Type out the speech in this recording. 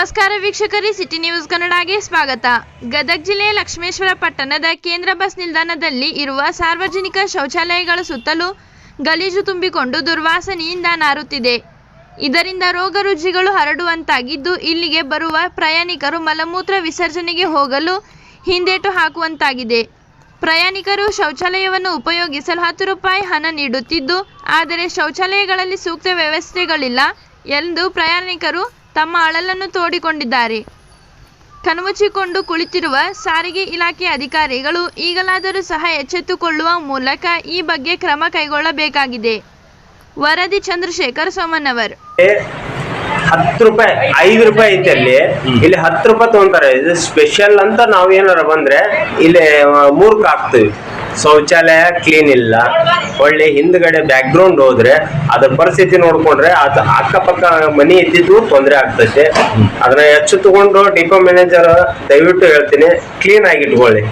ನಮಸ್ಕಾರ ವೀಕ್ಷಕರೇ, city news ಕನ್ನಡಗೆ ಸ್ವಾಗತ. ಗದಗ ಜಿಲ್ಲೆಯ ಲಕ್ಷ್ಮೇಶ್ವರ ಪಟ್ಟಣದ ಕೇಂದ್ರ ಬಸ್ ನಿಲ್ದಾಣದಲ್ಲಿ ಇರುವ ಸಾರ್ವಜನಿಕ ಶೌಚಾಲಯಗಳ ಸುತ್ತಲೂ ಗಲೀಜು ತುಂಬಿಕೊಂಡು ದುರ್ವಾಸನೆಯಿಂದ ನಾರುತ್ತಿದೆ. ಇದರಿಂದ ರೋಗ ರುಜಿನಗಳು ಹರಡುವಂತಾಗಿದ್ದು, ಇಲ್ಲಿಗೆ ಬರುವ ಪ್ರಯಾಣಿಕರು ಮಲಮೂತ್ರ ವಿಸರ್ಜನೆಗೆ ಹೋಗಲು ಹಿಂದೇಟು ಹಾಕುವಂತಾಗಿದೆ. ಪ್ರಯಾಣಿಕರು ಶೌಚಾಲಯವನ್ನು ಉಪಯೋಗಿಸಲು 10 ರೂಪಾಯಿ ಹಣ ನೀಡುತ್ತಿದ್ದು, ಆದರೆ ಶೌಚಾಲಯಗಳಲ್ಲಿ ಸೂಕ್ತ ವ್ಯವಸ್ಥೆಗಳಿಲ್ಲ ಎಂದು ಪ್ರಯಾಣಿಕರು ತಮ್ಮ ಅಳಲನ್ನು ತೋಡಿಕೊಂಡಿದ್ದಾರೆ. ಕಣ್ಮುಚ್ಚಿಕೊಂಡು ಕುಳಿತಿರುವ ಸಾರಿಗೆ ಇಲಾಖೆ ಅಧಿಕಾರಿಗಳು ಈಗಲಾದರೂ ಸಹ ಎಚ್ಚೆತ್ತುಕೊಳ್ಳುವ ಮೂಲಕ ಈ ಬಗ್ಗೆ ಕ್ರಮ ಕೈಗೊಳ್ಳಬೇಕಾಗಿದೆ. ವರದಿ ಚಂದ್ರಶೇಖರ್ ಸೋಮನವರ್. 10 ರೂಪಾಯಿ 5 ರೂಪಾಯಿ ಐತೆ ಇಲ್ಲಿ 10 ರೂಪಾಯಿ ತಗೊಂತಾರೆ. ಇದು ಸ್ಪೆಷಲ್ ಅಂತ ನಾವ್ ಏನಾರ ಬಂದ್ರೆ ಇಲ್ಲಿ ಮೂರ್ಖ ಆಗ್ತೀವಿ. ಶೌಚಾಲಯ ಕ್ಲೀನ್ ಇಲ್ಲ, ಒಳ್ಳೆ ಹಿಂದ್ಗಡೆ ಬ್ಯಾಕ್ ಗ್ರೌಂಡ್ ಹೋದ್ರೆ ಅದ್ರ ಪರಿಸ್ಥಿತಿ ನೋಡ್ಕೊಂಡ್ರೆ ಅದು ಅಕ್ಕಪಕ್ಕ ಮನಿ ಇದ್ದಿದ್ದು ತೊಂದರೆ ಆಗ್ತೈತೆ. ಅದನ್ನ ಹೆಚ್ಚು ತಗೊಂಡು ಡಿಪೋ ಮ್ಯಾನೇಜರ್ ದಯವಿಟ್ಟು ಹೇಳ್ತೀನಿ, ಕ್ಲೀನ್ ಆಗಿ ಇಟ್ಕೊಳ್ಳಿ.